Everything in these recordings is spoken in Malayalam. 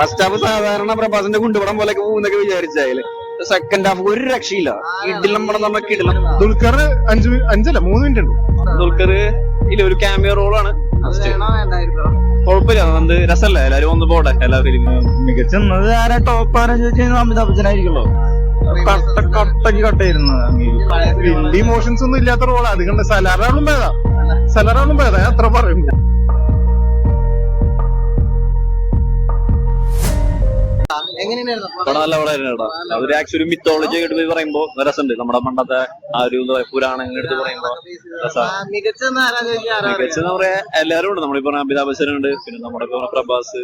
ഫസ്റ്റ് ഹാഫ് സാധാരണ പ്രഭാസിന്റെ കുണ്ടുപടം പോലെയൊക്കെ പോകുന്നൊക്കെ വിചാരിച്ചാല് സെക്കൻഡ് ഹാഫ് ഒരു രക്ഷയില്ല. ഇടിലം പടം നമ്മൾ കിടിലം. ദുൽഖർ 3 മിനിറ്റ് ഉണ്ട്. ദുൽഖർ ഇല്ല, ഒരു ക്യാമിയോ റോളാണ്. കുഴപ്പമില്ല, എന്ത് രസമല്ലേ, എല്ലാരും ഒന്ന് പോട്ടെ. എല്ലാ ഫിലിമും മികച്ചെന്നത് ആരാ ടോപ്പ് ആരെന്ന് ചോദിച്ചാൽ അമിതാഭ് ബച്ചനായിരിക്കുമല്ലോ. കട്ടായിരുന്നു. വലിയ ഇമോഷൻസ് ഒന്നും ഇല്ലാത്ത റോളാണ്. അതുകൊണ്ട് സലാറാളും ഭേദം ഞാൻ അത്ര പറയും. പടം നല്ല പടമായിരുന്നു. അതൊരു ആക്ച്വലി മിത്തോളജി ആയിട്ട് പോയി പറയുമ്പോ രസമുണ്ട്. നമ്മുടെ പണ്ടത്തെ ആ ഒരു പുരാണങ്ങൾ എടുത്ത് പറയുമ്പോ മികച്ചെന്ന് പറയാ എല്ലാരും ഉണ്ട്. നമ്മളിപ്പോ അമിതാഭ് ബച്ചൻ ഉണ്ട്, പിന്നെ നമ്മുടെ പ്രഭാസ്.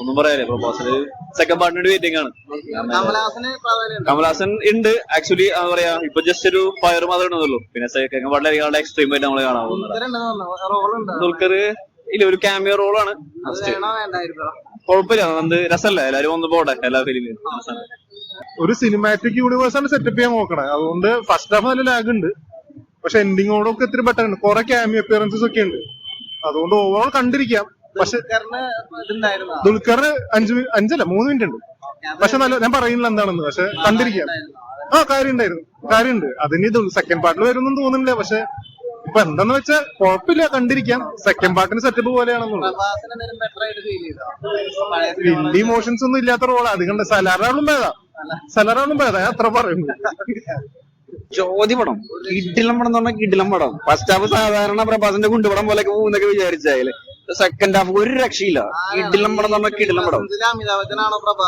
ഒന്നും പറയാല്ലേ, പ്രഭാസിന് സെക്കൻഡ് പാർട്ടിന് വെയിറ്റിംഗ് ആണ്. കമലഹാസൻ ഉണ്ട് ആക്ച്വലി. എന്താ പറയാ, ഇപ്പൊ ജസ്റ്റ് ഒരു ഫയർ മാത്രമേ ഉണ്ടല്ലോ. പിന്നെ സെക്കൻഡ് പാർട്ടിൽ എക്സ്ട്രീം ആയിട്ട് നമ്മള് കാണാൻ പോകുന്നത്. ദുൽഖർ ഇല്ല, ഒരു ക്യാമിയോ റോളാണ്. കുഴപ്പമില്ല, എന്ത് രസമല്ലേ, എല്ലാരും ഒന്ന് പോട്ടെ. എല്ലാ ഫിലിമും ഒരു സിനിമാറ്റിക് യൂണിവേഴ്സ് ആണ് സെറ്റപ്പ് ചെയ്യാൻ നോക്കണേ. അതുകൊണ്ട് ഫസ്റ്റ് ഹാഫ് നല്ല ലാഗ് ഉണ്ട്, പക്ഷെ എൻഡിങ്ങോടൊക്കെ ഇത്തിരി ബെറ്റർ ഉണ്ട്. കുറെ ക്യാമിയോ അപ്പിയറൻസസ് ഒക്കെ ഉണ്ട്. അതുകൊണ്ട് ഓവറോൾ കണ്ടിരിക്കാം. പക്ഷെ ദുൽഖർ 3 മിനിറ്റ് ഉണ്ട്. പക്ഷെ നല്ല, ഞാൻ പറയുന്നില്ല എന്താണെന്ന്, പക്ഷെ കണ്ടിരിക്കാം. കാര്യമുണ്ട്. അതിന് സെക്കൻഡ് പാർട്ടിൽ വരുമെന്നും തോന്നുന്നില്ല. പക്ഷെ ഇപ്പൊ എന്താന്ന് വെച്ചാൽ കുഴപ്പമില്ല, കണ്ടിരിക്കാം. സെക്കൻഡ് പാർട്ടിന് സെറ്റപ്പ് പോലെയാണെന്നുള്ളത്. വലിയ ഇമോഷൻസ് ഒന്നും ഇല്ലാത്ത റോളാണ്. അതുകൊണ്ട് സലാറാളും ഭേദം ഞാൻ അത്ര പറയുന്നു. ചോദ്യപടം കിടിലം പടം എന്ന് പറഞ്ഞാൽ കിടിലം പടം. ഫസ്റ്റ് ഹാഫ് സാധാരണ പ്രഭാസിന്റെ കുണ്ടുപടം പോലെയൊക്കെ പോകുന്നൊക്കെ വിചാരിച്ചാല് സെക്കൻഡ് ഹാഫ് ഒരു രക്ഷയില്ല. കിടിലം പടം എന്ന് പറഞ്ഞാൽ കിടിലം പടം.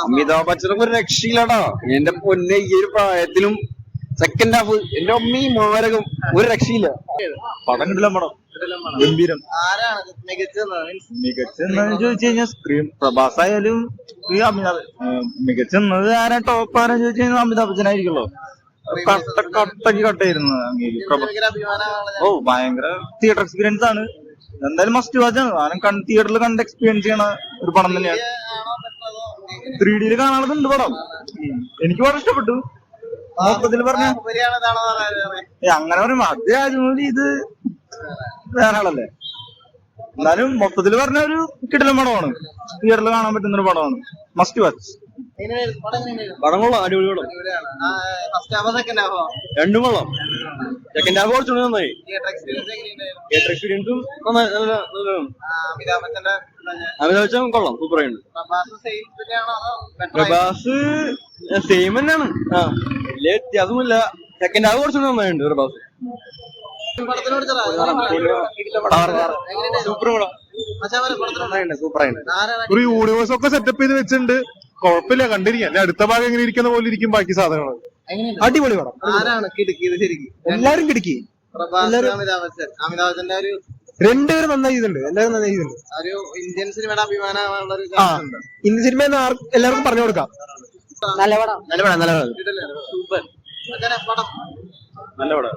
അമിതാഭ് ബച്ചനൊക്കെ ഒരു രക്ഷയില്ലടാ. എന്റെ പൊന്നെ, ഈ ഒരു പ്രായത്തിലും സെക്കൻഡ് ഹാഫ് എന്റെ അമ്മീ മാരകം, ഒരു രക്ഷയില്ല. പടം കിടിലം പടം, ഗംഭീരം. മികച്ചെന്നു ചോദിച്ചു കഴിഞ്ഞാൽ സ്ക്രീൻ പ്രഭാസ് ആയാലും ഈ അമിതാഭ്. മികച്ചെന്നത് ആരാ ടോപ്പ് ആരെന്ന് ചോദിച്ചു കഴിഞ്ഞാൽ അമിതാഭ് ബച്ചനായിരിക്കുമല്ലോ. കട്ടായിരുന്നു. ഭയങ്കര തിയേറ്റർ എക്സ്പീരിയൻസ് ആണ്. എന്തായാലും മസ്റ്റ് വാച്ച് ആണ്. കാരണം തിയേറ്ററിൽ കണ്ട് എക്സ്പീരിയൻസ് ചെയ്യണ ഒരു പടം തന്നെയാണ്. 3D കാണാനുള്ളതുണ്ട് പടം. എനിക്ക് വളരെ ഇഷ്ടപ്പെട്ടു. മൊത്തത്തിൽ പറഞ്ഞ അങ്ങനെ പറയുമ്പോ അത് രാജമൗലി, ഇത് വേറെ ആളല്ലേ. എന്നാലും മൊത്തത്തിൽ പറഞ്ഞ ഒരു കിടിലൻ പടമാണ്. തിയേറ്ററിൽ കാണാൻ പറ്റുന്ന ഒരു പടമാണ്. Must watch. പടം കൊള്ളാം, അടിപൊളി പടം. രണ്ടും കൊള്ളാം. സെക്കൻഡ് ഹാഫ് കുറച്ചുകൂടി നന്നായി. തിയേറ്റർ എക്സ്പീരിയൻസും അമിതാഭ് ബച്ചൻ കൊള്ളാം, സൂപ്പറായിട്ടുണ്ട്. പ്രഭാസ് സെയിം തന്നെയാണ്. വലിയ വ്യത്യാസമില്ല. സെക്കൻഡ് ഹാഫ് കുറച്ചുകൂടി നന്നായിട്ടുണ്ട് പ്രഭാസ്. സൂപ്പർ പടം, സൂപ്പറായിട്ടുണ്ട്. ഒരു യൂണിവേഴ്സ് ഒക്കെ സെറ്റപ്പ് ചെയ്ത് വെച്ചിട്ടുണ്ട്. കുഴപ്പമില്ല, കണ്ടിരിക്കാം. അടുത്ത ഭാഗം എങ്ങനെ ഇരിക്കുന്ന പോലെ ഇരിക്കും ബാക്കി സാധനങ്ങൾ. അടിപൊളി പടം. എല്ലാരും കിടക്കി. രണ്ടുപേരും നന്നായി ചെയ്തിട്ടുണ്ട്. എല്ലാവരും നന്നായി ചെയ്തിട്ടുണ്ട്. ഒരു ഇന്ത്യൻ സിനിമയുടെ അഭിമാനമുള്ള ഒരു ഇന്ത്യൻ സിനിമ എല്ലാവർക്കും പറഞ്ഞു കൊടുക്കാം. നല്ല പടം. സൂപ്പർ നല്ല പടം.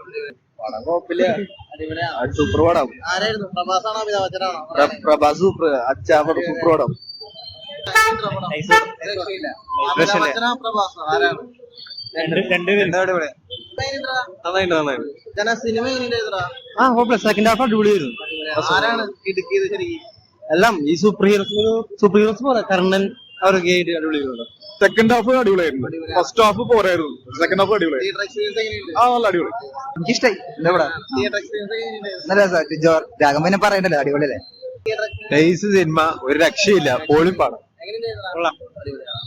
പടം കുഴപ്പമില്ല, സൂപ്പർ പടം. ആരായിരുന്നു? പ്രഭാസാണോ അമിതാഭ് ബച്ചനാണോ? പ്രഭാസ് സൂപ്പർ. അച്ഛാപടം സൂപ്പർ പടം. അമിതാഭ് ബച്ചനോ പ്രഭാസോ? ആരാണ്? സിനിമ സെക്കൻഡ് ഹാഫ് അടിപൊളിയായിരുന്നു. ആരാണ് ഇടുക്കിയത് ശരിക്കും? എല്ലാം ഈ സൂപ്പർ ഹീറോസ് പോലെ കർണൻ അവരൊക്കെ അടിപൊളിയായിരുന്നു. സെക്കൻഡ് ഹാഫ് അടിപൊളിയായിരുന്നു. ഫസ്റ്റ് ഹാഫ് പോരായിരുന്നു. സെക്കൻഡ് ഹാഫ് അടിപൊളിയായി. തിയേറ്റർ എക്സ്പീരിയൻസ് എങ്ങനെയുണ്ട്? നല്ല അടിപൊളി. എനിക്കിഷ്ടായി. തിയേറ്റർ എക്സ്പീരിയൻസ് എങ്ങനെയുണ്ട്? നല്ല രാഘവനെ പറയണ്ടല്ലോ, അടിപൊളിയല്ലേ. തിയേറ്റർ സിനിമ ഒരു രക്ഷയില്ല. പോളിംഗ് പാടം. എങ്ങനെയുണ്ട്?